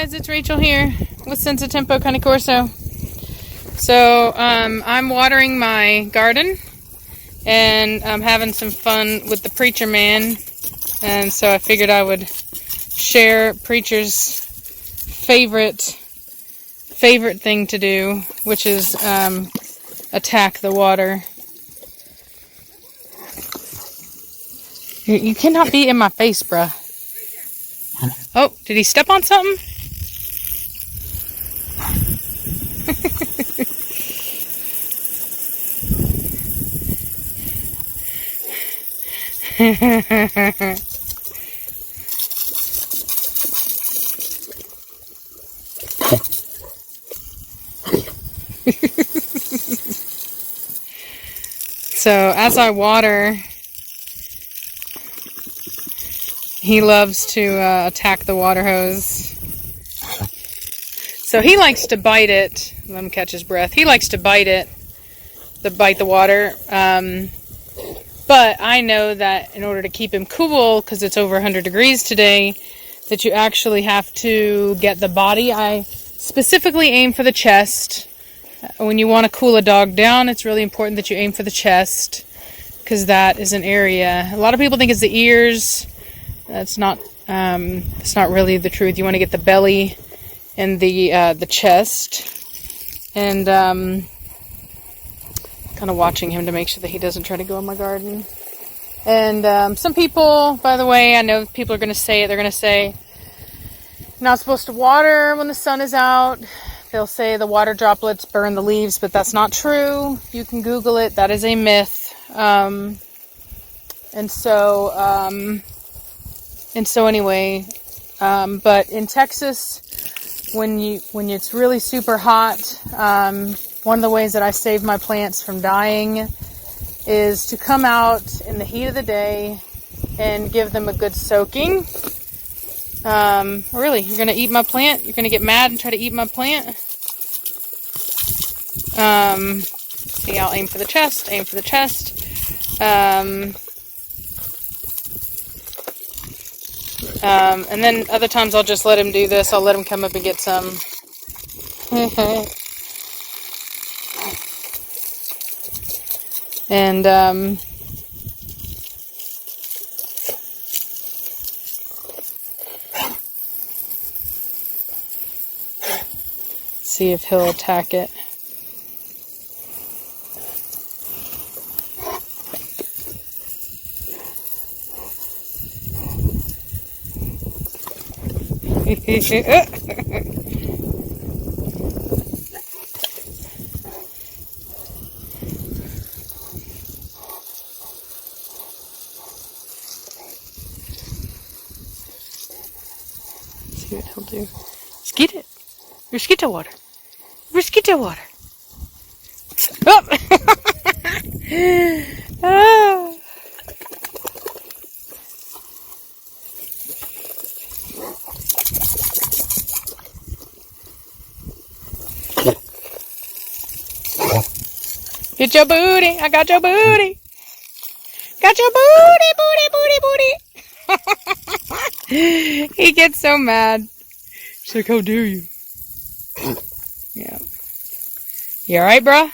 guys, it's Rachel here with Senza Tempo Cane Corso. So I'm watering my garden and I'm having some fun with the preacher man, and so I figured I would share preacher's favorite thing to do, which is attack the water. You cannot be in my face, bruh. Oh, did he step on something? So as I water, he loves to attack the water hose. So he likes to bite it. Let him catch his breath. He likes to bite it, bite the water. But I know that in order to keep him cool, because it's over 100 degrees today, that you actually have to get the body. I specifically aim for the chest. When you want to cool a dog down, it's really important that you aim for the chest, because that is an area. A lot of people think it's the ears. It's not really the truth. You want to get the belly and the chest, and kind of watching him to make sure that he doesn't try to go in my garden. And some people, by the way, I know people are going to say it. They're going to say you're not supposed to water when the sun is out. They'll say the water droplets burn the leaves, but that's not true. You can Google it. That is a myth. And so anyway, but in Texas, when it's really super hot, one of the ways that I save my plants from dying is to come out in the heat of the day and give them a good soaking. Really, you're going to eat my plant? You're going to get mad and try to eat my plant? See, I'll aim for the chest, aim for the chest. And then other times I'll just let him do this. I'll let him come up and get some. And see if he'll attack it. See what he'll do. Skeet it. Mosquito water. Mosquito water. Oh! Ah. Get your booty. I got your booty. Got your booty, booty, booty, booty. He gets so mad. She's like, how dare you? Yeah. You alright, bruh?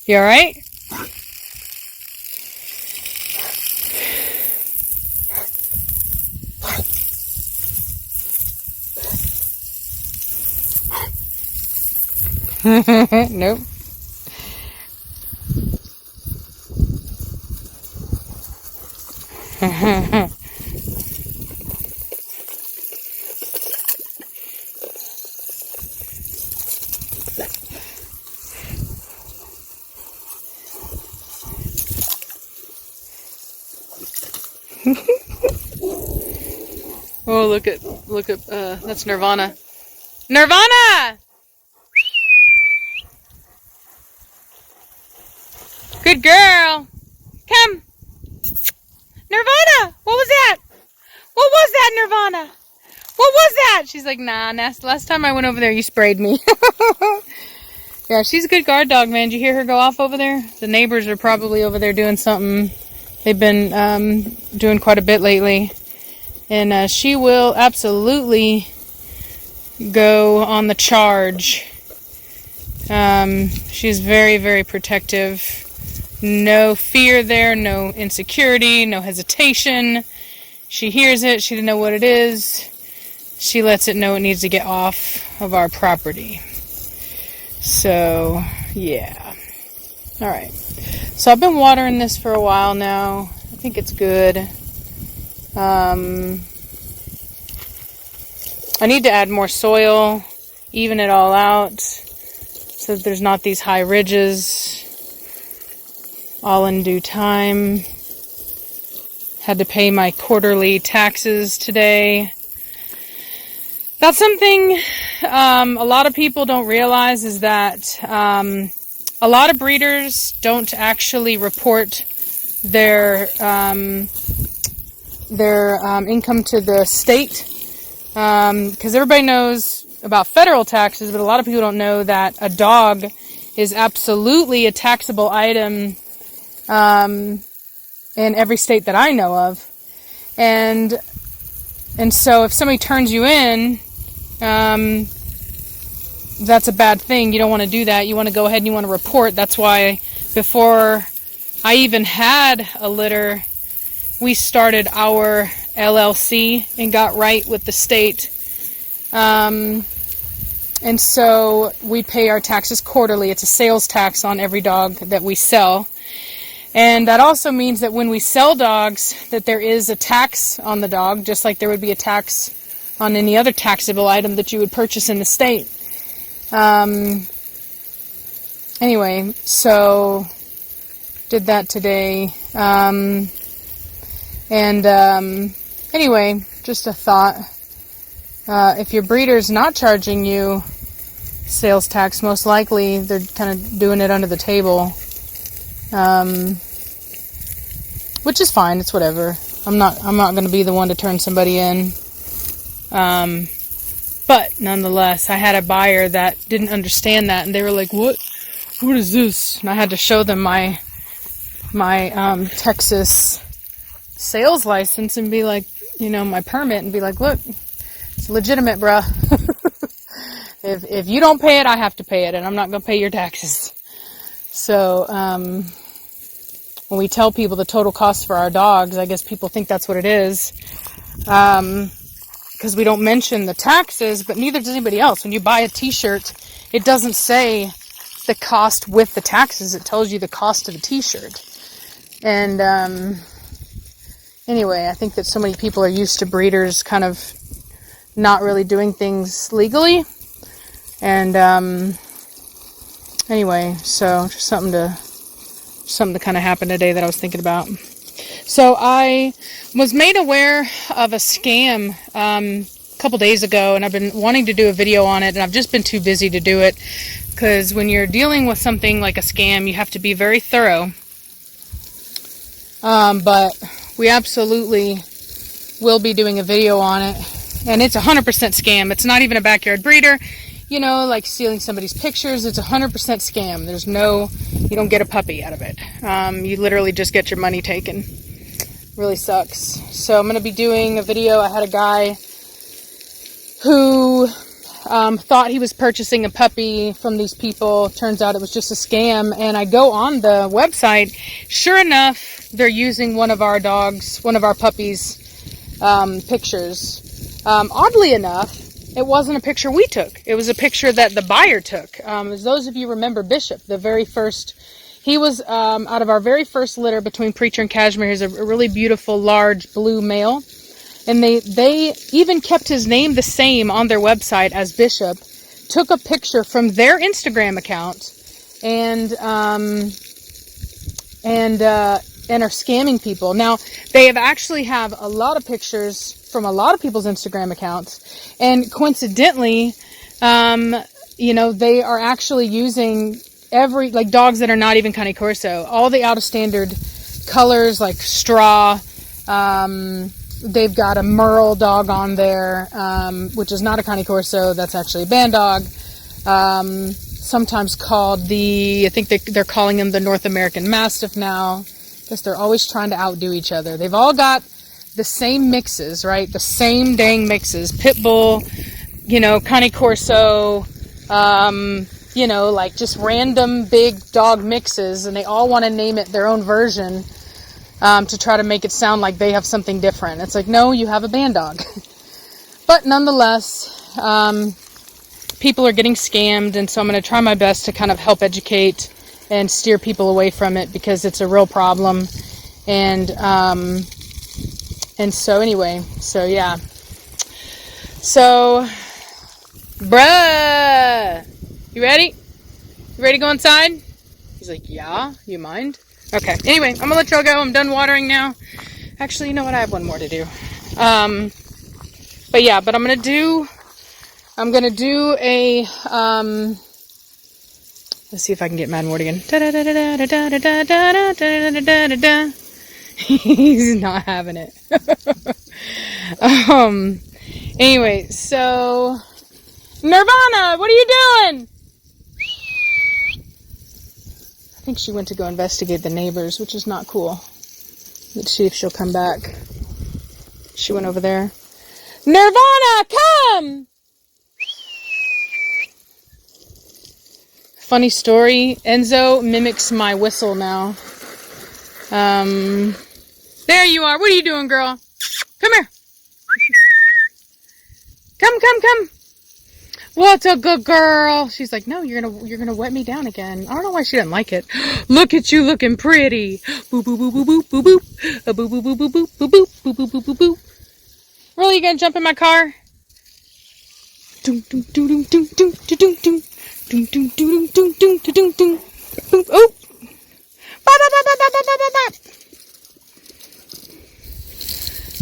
You alright? Nope. Oh, look at, that's Nirvana. Nirvana! Good girl. Come. Nirvana! What was that? What was that, Nirvana? What was that? She's like, nah, last time I went over there, you sprayed me. Yeah, she's a good guard dog, man. Did you hear her go off over there? The neighbors are probably over there doing something. They've been doing quite a bit lately. And she will absolutely go on the charge. She's very, very protective. No fear there, no insecurity, no hesitation. She hears it, she doesn't know what it is. She lets it know it needs to get off of our property. So, yeah. Alright. So I've been watering this for a while now. I think it's good. I need to add more soil, even it all out, so that there's not these high ridges. All in due time. Had to pay my quarterly taxes today. That's something a lot of people don't realize, is that a lot of breeders don't actually report their income to the state, because everybody knows about federal taxes, but a lot of people don't know that a dog is absolutely a taxable item in every state that I know of. And so if somebody turns you in, that's a bad thing. You don't want to do that. You want to go ahead and you want to report. That's why before I even had a litter, we started our LLC and got right with the state. And so we pay our taxes quarterly. It's a sales tax on every dog that we sell. And that also means that when we sell dogs, that there is a tax on the dog, just like there would be a tax on any other taxable item that you would purchase in the state. Anyway, so did that today. Anyway, just a thought. If your breeder's not charging you sales tax, most likely they're kind of doing it under the table. Which is fine, it's whatever. I'm not going to be the one to turn somebody in. But nonetheless, I had a buyer that didn't understand that, and they were like, "What is this?" And I had to show them my Texas sales license and be like, my permit, and be like, "Look, it's legitimate, bruh. If you don't pay it, I have to pay it, and I'm not going to pay your taxes." So, when we tell people the total cost for our dogs, I guess people think that's what it is. Because we don't mention the taxes, but neither does anybody else. When you buy a t-shirt, it doesn't say the cost with the taxes. It tells you the cost of the t-shirt. And anyway, I think that so many people are used to breeders kind of not really doing things legally. And anyway, so just something to kind of happen today that I was thinking about. So I was made aware of a scam a couple days ago, and I've been wanting to do a video on it, and I've just been too busy to do it, because when you're dealing with something like a scam, you have to be very thorough. But we absolutely will be doing a video on it, and it's 100% scam. It's not even a backyard breeder, like stealing somebody's pictures. It's 100% scam. You don't get a puppy out of it. You literally just get your money taken. Really sucks. So I'm going to be doing a video. I had a guy who thought he was purchasing a puppy from these people. Turns out it was just a scam. And I go on the website. Sure enough, they're using one of our puppies' pictures. Oddly enough, it wasn't a picture we took. It was a picture that the buyer took. As those of you remember Bishop, he was out of our very first litter between Preacher and Cashmere. He's a really beautiful, large blue male. And they even kept his name the same on their website as Bishop, took a picture from their Instagram account, and are scamming people. Now, they actually have a lot of pictures from a lot of people's Instagram accounts, and coincidentally, they are actually using dogs that are not even Cane Corso, all the out of standard colors like straw. They've got a Merle dog on there, which is not a Cane Corso. That's actually a band dog. Sometimes called I think they're calling him the North American Mastiff now. I guess they're always trying to outdo each other. They've all got the same mixes, right? The same dang mixes. Pit Bull, you know, Cane Corso, you know, like just random big dog mixes, and they all want to name it their own version to try to make it sound like they have something different. It's like, no, you have a band dog. But nonetheless, people are getting scammed, and so I'm going to try my best to kind of help educate and steer people away from it, because it's a real problem. And so anyway, so yeah. So, bruh, you ready? You ready to go inside? He's like, yeah, you mind? Okay, anyway, I'm gonna let y'all go. I'm done watering now. Actually, you know what? I have one more to do. But yeah, but I'm gonna do a, let's see if I can get mad word again. He's not having it. Anyway, so Nirvana, what are you doing? I think she went to go investigate the neighbors, which is not cool. Let's see if she'll come back. She went over there. Nirvana, come! Funny story, Enzo mimics my whistle now. There you are. What are you doing, girl? Come here. Come. What's a good girl? She's like, no, you're gonna wet me down again. I don't know why she doesn't like it. Look at you looking pretty. Boop boop boop boop boop boop boop. A boop boop boop boop boop boop boop boop boop boop boop boop. Really, you gonna jump in my car? Doom doom doom doom doom doom doom doom doom doom doom doom doom doom doom. Oh.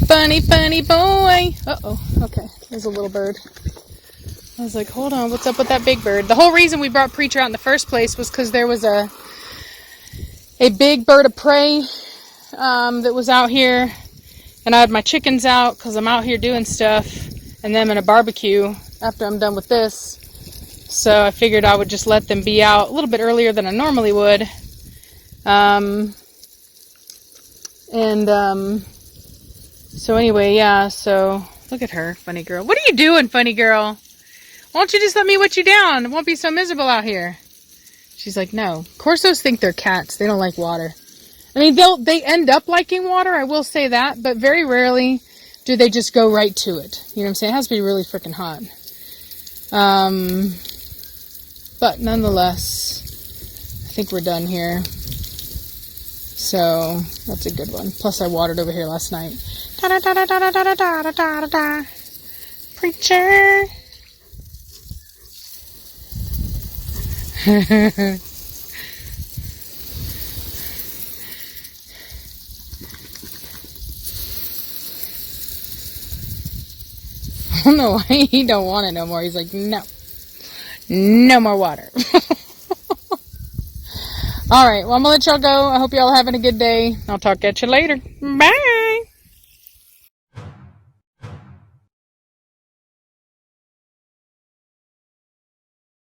Funny boy. Uh-oh. Okay. There's a little bird. I was like, hold on. What's up with that big bird? The whole reason we brought Preacher out in the first place was because there was a big bird of prey that was out here. And I had my chickens out because I'm out here doing stuff. And then I'm going to barbecue after I'm done with this. So I figured I would just let them be out a little bit earlier than I normally would. So anyway, yeah, so look at her, funny girl. What are you doing, funny girl? Why don't you just let me wet you down? It won't be so miserable out here. She's like, no. Corsos think they're cats. They don't like water. I mean, they end up liking water, I will say that, but very rarely do they just go right to it. You know what I'm saying? It has to be really freaking hot. But nonetheless, I think we're done here. So that's a good one. Plus I watered over here last night. Preacher. I don't know why he don't want it no more. He's like, no more water. All right, well, I'm gonna let y'all go. I hope y'all are having a good day. I'll talk at you later. Bye.